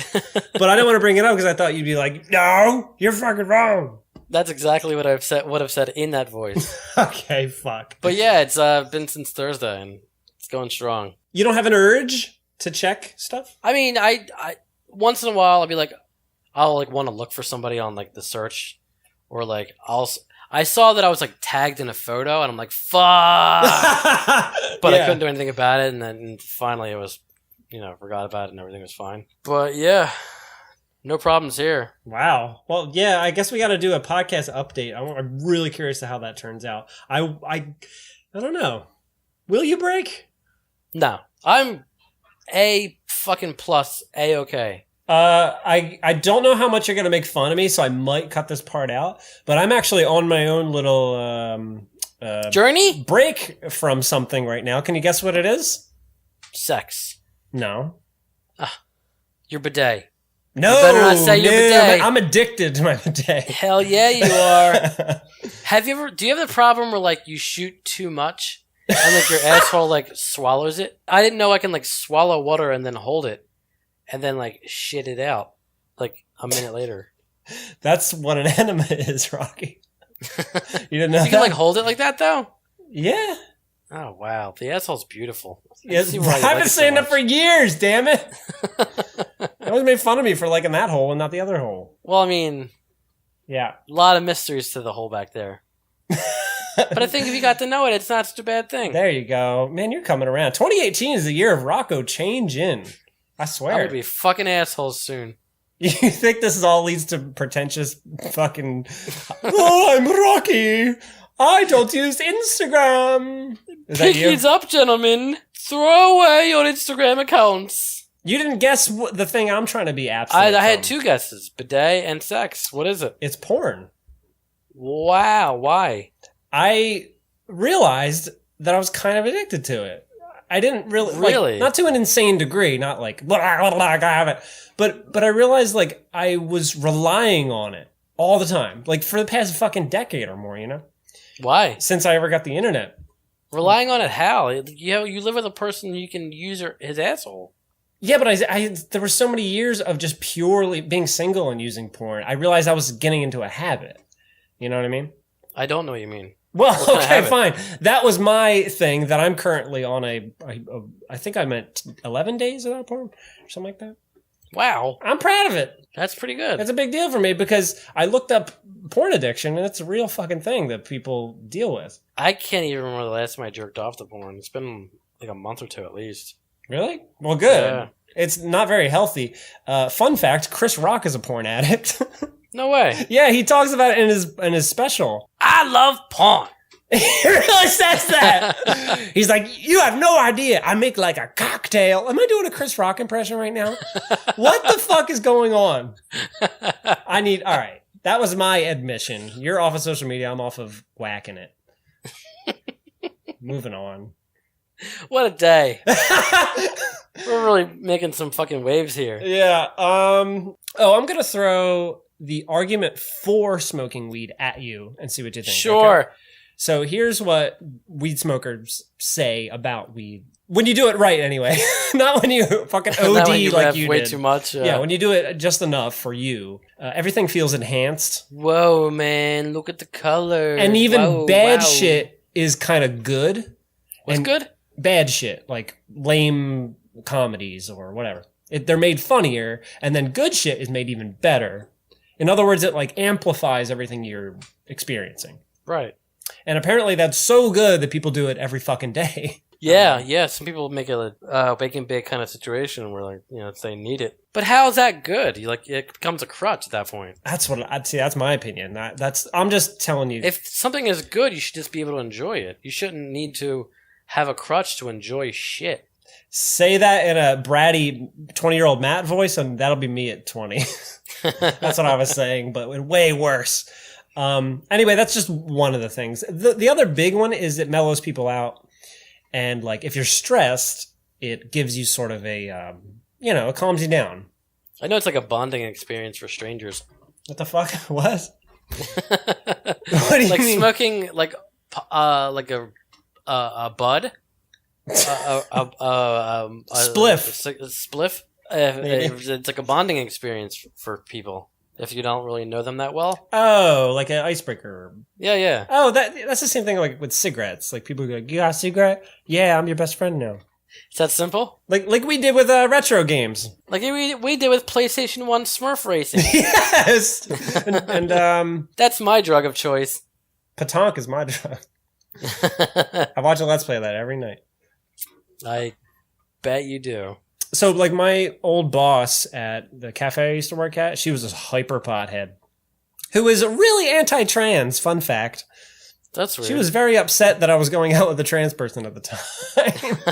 But I didn't want to bring it up because I thought you'd be like, no, you're fucking wrong. That's exactly what I've said in that voice. Okay, fuck. But yeah, it's been since Thursday and it's going strong. You don't have an urge to check stuff? I mean, I once in a while I'll like want to look for somebody on like the search, or like I saw that I was like tagged in a photo and I'm like fuck, but I couldn't do anything about it, and then finally it was, you know, forgot about it and everything was fine. But yeah, no problems here. Wow. Well, yeah, I guess we got to do a podcast update. I'm really curious to how that turns out. I don't know. Will you break? No, I'm A fucking plus A-okay. I don't know how much you're gonna make fun of me, so I might cut this part out. But I'm actually on my own little Journey? break from something right now. Can you guess what it is? Sex. No. Your bidet. No. You better not say your bidet. I'm addicted to my bidet. Hell yeah, you are. Do you have the problem where like you shoot too much and like your asshole like swallows it? I didn't know I can like swallow water and then hold it and then like shit it out like a minute later. That's what an enema is, Rocky. You didn't know You can like hold it like that though? Yeah. Oh wow, the asshole's beautiful. Yes, see why you I've like been it so saying that much. for years, damn it. You always made fun of me for liking that hole and not the other hole. Well, I mean, Yeah. a lot of mysteries to the hole back there. But I think if you got to know it, it's not such a bad thing. There you go. Man, you're coming around. 2018 is the year of Rocco changing. I I'm swear. gonna be fucking assholes soon. You think this all leads to pretentious fucking... Oh, I'm Rocky. I don't use Instagram. Is that Pick you? it up, gentlemen. Throw away your Instagram accounts. You didn't guess the thing I'm trying to be I abstinent had from. two guesses: bidet and sex. What is it? It's porn. Wow, why? I realized that I was kind of addicted to it. I didn't really, Really? not to an insane degree, not like, blah, blah, blah, I have it. But I realized like I was relying on it all the time, like for the past fucking decade or more, you know, Why? since I ever got the internet. Relying on it how? You live with a person you can use his asshole. Yeah, but I there were so many years of just purely being single and using porn. I realized I was getting into a habit. You know what I mean? I don't know what you mean. Well, What kind of okay, habit? fine. That was my thing that I'm currently on I think I'm at 11 days without porn or something like that. Wow, I'm proud of it. that's pretty good. It's a big deal for me because I looked up porn addiction and it's a real fucking thing that people deal with. I can't even remember the last time I jerked off to porn. It's been like a month or two at least. Really? Well, good. Yeah. It's not very healthy. Fun fact, Chris Rock is a porn addict. No way. Yeah, he talks about it in his special. I love porn. He really says that. He's like, you have no idea. I make like a cocktail. Am I doing a Chris Rock impression right now? What the fuck is going on? All right. That was my admission. You're off of social media. I'm off of whacking it. Moving on. What a day. We're really making some fucking waves here. Yeah. I'm gonna throw the argument for smoking weed at you and see what you think. Sure. Okay? So here's what weed smokers say about weed. When you do it right, anyway. Not when you fucking OD Not when you like have you way did. too much. Yeah, when you do it just enough for you, everything feels enhanced. Whoa, man! Look at the color. And even bad shit is kind of good. What's good? Bad shit, like lame comedies or whatever. They're made funnier, and then good shit is made even better. In other words, it like amplifies everything you're experiencing. Right. And apparently that's so good that people do it every fucking day. Yeah. Some people make it a bacon bake kind of situation where, like, they need it. But how is that good? It becomes a crutch at that point. That's what I'd say. That's my opinion. I'm just telling you. If something is good, you should just be able to enjoy it. You shouldn't need to have a crutch to enjoy shit. Say that in a bratty 20-year-old Matt voice, and that'll be me at 20. That's what I was saying, but way worse. Anyway, that's just one of the things. The other big one is it mellows people out. And like, if you're stressed, it gives you sort of a, it calms you down. I know it's like a bonding experience for strangers. What the fuck? What? What do you like mean? smoking, like a bud, Spliff. a spliff. It's like a bonding experience for people if you don't really know them that well. Oh, like an icebreaker. Yeah. Oh, that's the same thing like with cigarettes. Like people go, "You got a cigarette? Yeah, I'm your best friend now." Is that simple? Like we did with retro games. Like we did with PlayStation 1 Smurf Racing. Yes. and That's my drug of choice. Petanque is my drug. I watch a Let's Play of that every night. I bet you do. So, like, my old boss at the cafe I used to work at, she was this hyper pothead who was really anti-trans, fun fact. That's weird. She was very upset that I was going out with a trans person at the time.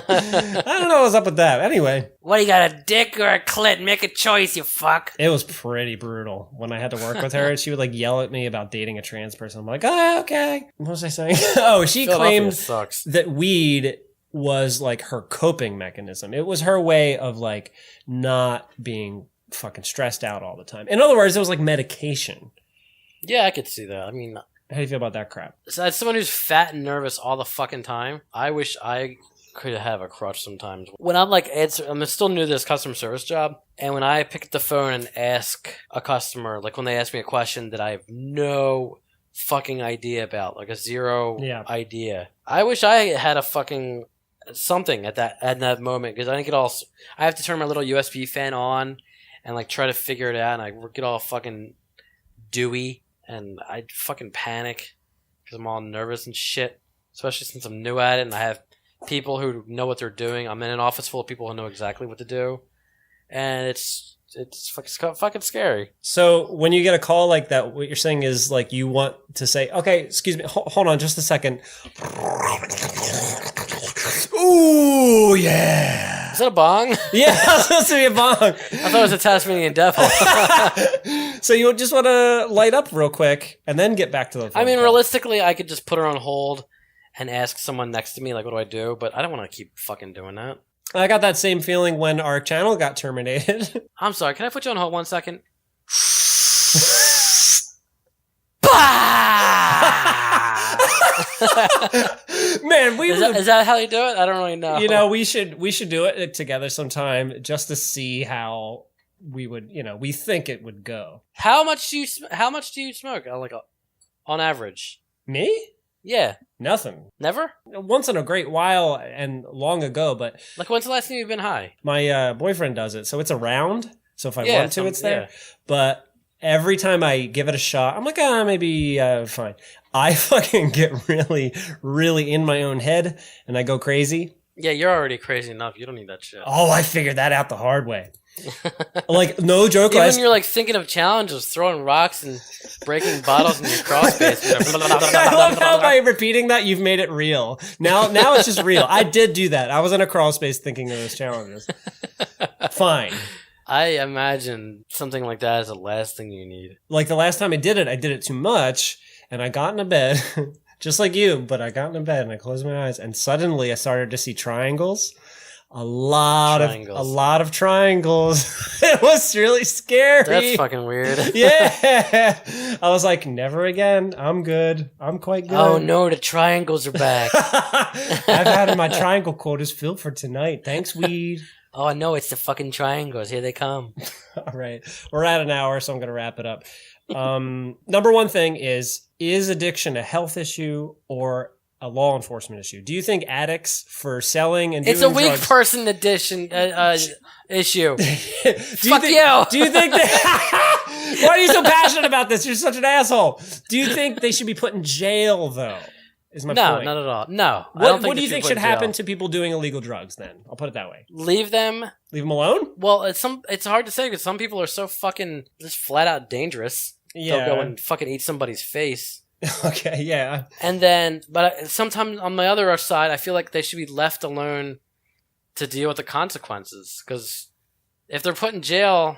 I don't know what's up with that. Anyway. What, you got a dick or a clit? Make a choice, you fuck. It was pretty brutal when I had to work with her. She would, like, yell at me about dating a trans person. I'm like, oh, okay. What was I saying? Oh, she claimed sucks. that weed was like her coping mechanism. It was her way of like not being fucking stressed out all the time. In other words, it was like medication. Yeah, I could see that. I mean, how do you feel about that crap? So as someone who's fat and nervous all the fucking time, I wish I could have a crutch sometimes. When I'm like, I'm still new to this customer service job, and when I pick up the phone and ask a customer, like when they ask me a question that I have no fucking idea about, like a zero idea, I wish I had a fucking something at that moment, because I have to turn my little USB fan on and like try to figure it out, and I get all fucking dewy and I fucking panic because I'm all nervous and shit, especially since I'm new at it and I have people who know what they're doing. I'm in an office full of people who know exactly what to do, and it's fucking scary. So when you get a call like that, what you're saying is like you want to say, okay, excuse me, hold on just a second. Ooh, yeah. Is that a bong? Yeah, it's supposed to be a bong. I thought it was a Tasmanian devil. So you just want to light up real quick and then get back to the phone. I mean, realistically, I could just put her on hold and ask someone next to me, like, what do I do? But I don't want to keep fucking doing that. I got that same feeling when our channel got terminated. I'm sorry, can I put you on hold 1 second? Man, is that how you do it? I don't really know. You know, we should do it together sometime just to see how we would, we think it would go. How much do you smoke? Like on average? Me? Yeah. Nothing. Never? Once in a great while and long ago, but like when's the last time you've been high? My boyfriend does it, so it's around. So if I want to, it's there. Yeah. But every time I give it a shot, I'm like, maybe fine. I fucking get really, really in my own head, and I go crazy. Yeah, you're already crazy enough. You don't need that shit. Oh, I figured that out the hard way. Like, no joke. Even when you're like thinking of challenges, throwing rocks and breaking bottles in your crawl space. I love how by repeating that, you've made it real. Now it's just real. I did do that. I was in a crawl space thinking of those challenges. Fine. I imagine something like that is the last thing you need. Like the last time I did it too much, and I got into bed, just like you, but I got into bed and I closed my eyes, and suddenly I started to see triangles. a lot Triangles. of triangles. It was really scary. That's fucking weird. Yeah. I was like, never again. I'm good. I'm quite good. Oh no, the triangles are back. I've had my triangle quotas filled for tonight. Thanks, weed. Oh no, it's the fucking triangles. Here they come. All right. We're at an hour, so I'm going to wrap it up. Number one thing is addiction a health issue or a law enforcement issue? Do you think addicts for selling and It's doing a weak drugs- person issue. Fuck you. Do you think that, why are you so passionate about this? You're such an asshole. Do you think they should be put in jail though? Is my No, point. not at all. No. I What, don't think what do you they think put should in jail. happen to people doing illegal drugs then? I'll put it that way. Leave them. Leave them alone? Well, it's hard to say because some people are so fucking just flat out dangerous. Yeah. They'll go and fucking eat somebody's face. Okay, yeah. And then, but sometimes on my other side, I feel like they should be left alone to deal with the consequences. Because if they're put in jail,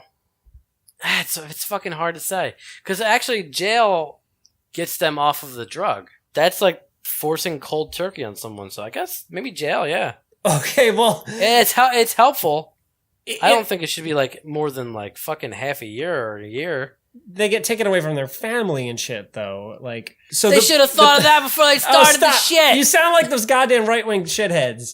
it's fucking hard to say. Because actually, jail gets them off of the drug. That's like forcing cold turkey on someone. So I guess maybe jail, yeah. Okay, well, It's helpful. I don't think it should be like more than like fucking half a year or a year. they get taken away from their family and shit, though. Like, so They should have thought of that before they started the stop. shit. You sound like those goddamn right-wing shitheads.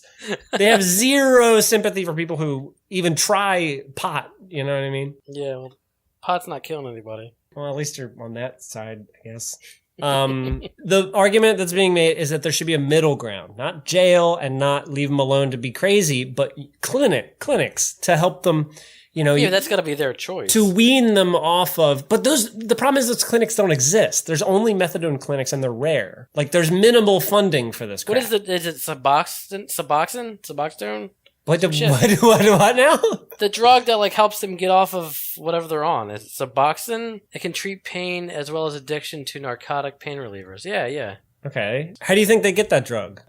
They have zero sympathy for people who even try pot. You know what I mean? Yeah, well, pot's not killing anybody. Well, at least you're on that side, I guess. The argument that's being made is that there should be a middle ground, not jail and not leave them alone to be crazy, but clinics to help them, Yeah, that's got to be their choice. to wean them off of. But the problem is those clinics don't exist. There's only methadone clinics and they're rare. Like there's minimal funding for this crap. What is it? Is it Suboxone? What shit. what now? The drug that like helps them get off of whatever they're on. It's Suboxone. It can treat pain as well as addiction to narcotic pain relievers. Yeah. Okay. How do you think they get that drug?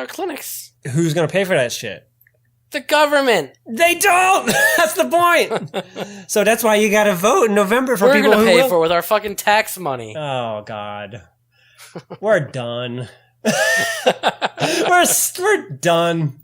Clinics. Who's going to pay for that shit? The government. They don't. That's the point. So that's why you got to vote in November for We're people gonna who pay will. for it with our fucking tax money. Oh God, we're done. we're done.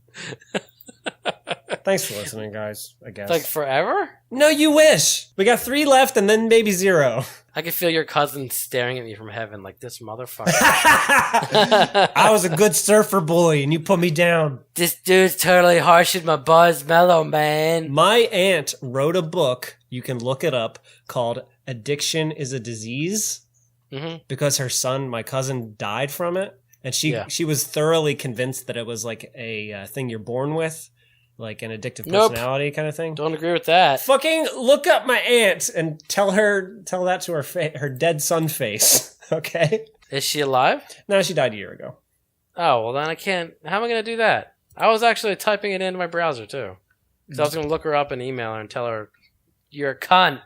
Thanks for listening, guys. I guess. Like forever? No, you wish. We got 3 left, and then maybe 0. I can feel your cousin staring at me from heaven like this motherfucker. I was a good surfer boy, and you put me down. This dude's totally harshing my buzz mellow, man. My aunt wrote a book. You can look it up called "Addiction is a Disease." Because her son, my cousin, died from it. And she was thoroughly convinced that it was like a thing you're born with, like an addictive personality kind of thing. Don't agree with that. Fucking look up my aunt and tell that to her dead son face. Okay? Is she alive? No, she died a year ago. Oh, well then I can't. How am I going to do that? I was actually typing it into my browser too. Because I was going to look her up and email her and tell her, you're a cunt.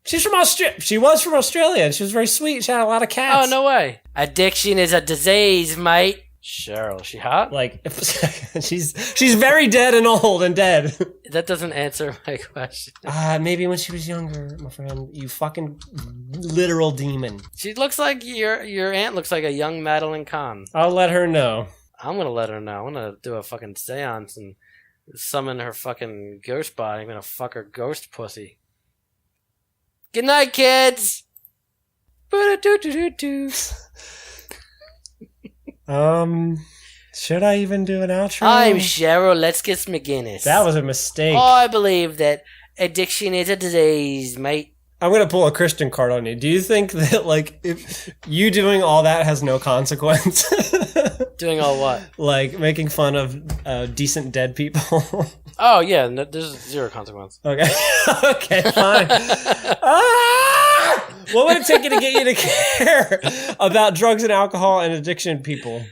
She's from Australia. She was from Australia, and she was very sweet. She had a lot of cats. Oh, no way. Addiction is a disease, mate. Cheryl, is she hot? Like, she's very dead and old and dead. That doesn't answer my question. Maybe when she was younger, my friend. You fucking literal demon. She looks like your aunt looks like a young Madeline Kahn. I'll let her know. I'm gonna let her know. I'm gonna do a fucking seance and summon her fucking ghost body. I'm gonna fuck her ghost pussy. Good night, kids. Should I even do an outro? I'm Cheryl. Let's get some McGinnis. That was a mistake. I believe that addiction is a disease, mate. I'm gonna pull a Christian card on you. Do you think that, like, if you doing all that has no consequence? Doing all what? Like, making fun of decent dead people? Oh, yeah. No, there's 0 consequence. Okay. Okay, fine. What would it take to get you to care about drugs and alcohol and addiction people?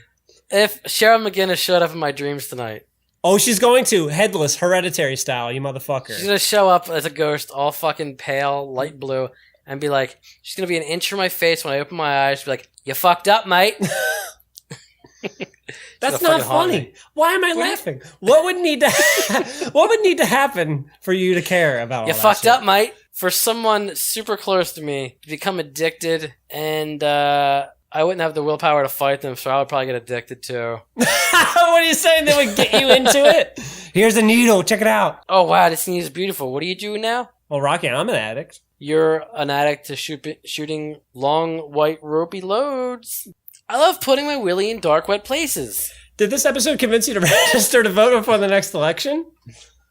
If Cheryl McGinnis showed up in my dreams tonight. Oh, she's going to. Headless, Hereditary style, you motherfucker. She's going to show up as a ghost, all fucking pale, light blue, and be like, she's going to be an inch from my face when I open my eyes. She'll be like, you fucked up, mate. That's not funny. Why am I laughing? What would need to happen for you to care about all You that fucked shit? up, mate. For someone super close to me to become addicted and I wouldn't have the willpower to fight them, so I would probably get addicted too. What are you saying? They would get you into it? Here's a needle. Check it out. Oh, wow, this thing is beautiful. What are you doing now? Well, Rocky, I'm an addict. You're an addict to shooting long, white, ropey loads. I love putting my willy in dark, wet places. Did this episode convince you to register to vote before the next election?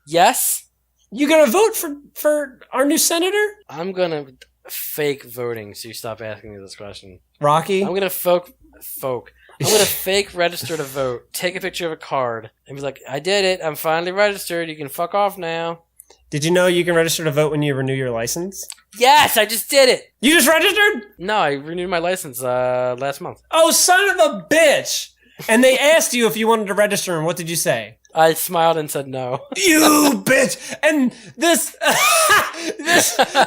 Yes. You gonna vote for our new senator? I'm gonna fake voting, so you stop asking me this question. Rocky? I'm gonna I'm gonna fake register to vote, take a picture of a card, and be like, I did it, I'm finally registered, you can fuck off now. Did you know you can register to vote when you renew your license? Yes, I just did it! You just registered? No, I renewed my license last month. Oh, son of a bitch! And they asked you if you wanted to register, and what did you say? I smiled and said no. You bitch! And this,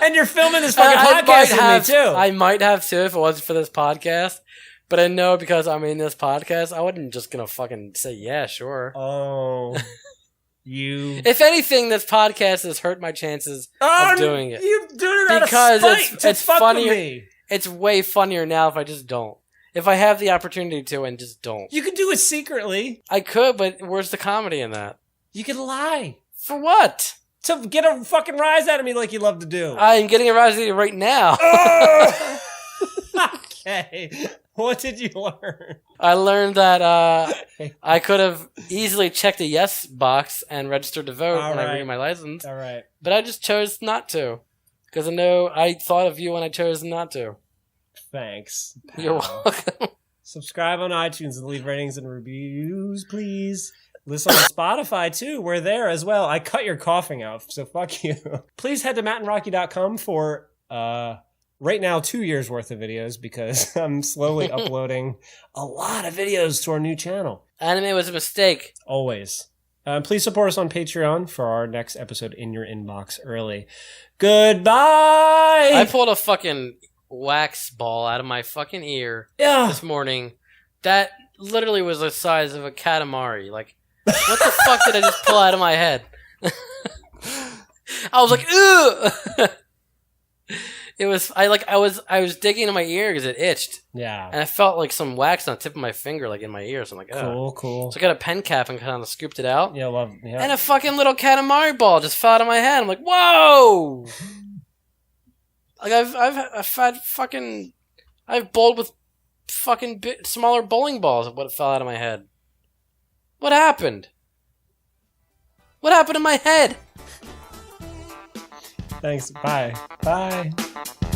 and you're filming this fucking podcast with me too. I might have too if it wasn't for this podcast. But I know because I'm in this podcast, I wasn't just gonna fucking say yeah, sure. Oh, you. If anything, this podcast has hurt my chances of doing it. You doing it because out of spite it's to fuck funnier. with me. It's way funnier now if I just don't. If I have the opportunity to and just don't. You could do it secretly. I could, but where's the comedy in that? You could lie. For what? To get a fucking rise out of me like you love to do. I'm getting a rise out of you right now. Okay. What did you learn? I learned that I could have easily checked a yes box and registered to vote when I renewed my license. All right. But I just chose not to. Because I know I thought of you when I chose not to. Thanks. Pal. You're welcome. Subscribe on iTunes and leave ratings and reviews, please. Listen on Spotify, too. We're there as well. I cut your coughing out, so fuck you. Please head to mattandrocky.com for, right now, 2 years worth of videos because I'm slowly uploading a lot of videos to our new channel. Anime was a mistake. Always. Please support us on Patreon for our next episode in your inbox early. Goodbye! I pulled a fucking wax ball out of my fucking ear this morning. That literally was the size of a katamari. Like, what the fuck did I just pull out of my head? I was like, ugh! It was, I was digging in my ear because it itched. Yeah. And I felt like some wax on the tip of my finger, like in my ear. So I'm like, ugh. Cool. So I got a pen cap and kind of scooped it out. Yeah, And a fucking little katamari ball just fell out of my head. I'm like, whoa! Like I've bowled with fucking smaller bowling balls of what fell out of my head. What happened? What happened to my head? Thanks. Bye. Bye.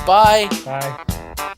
Bye. Bye.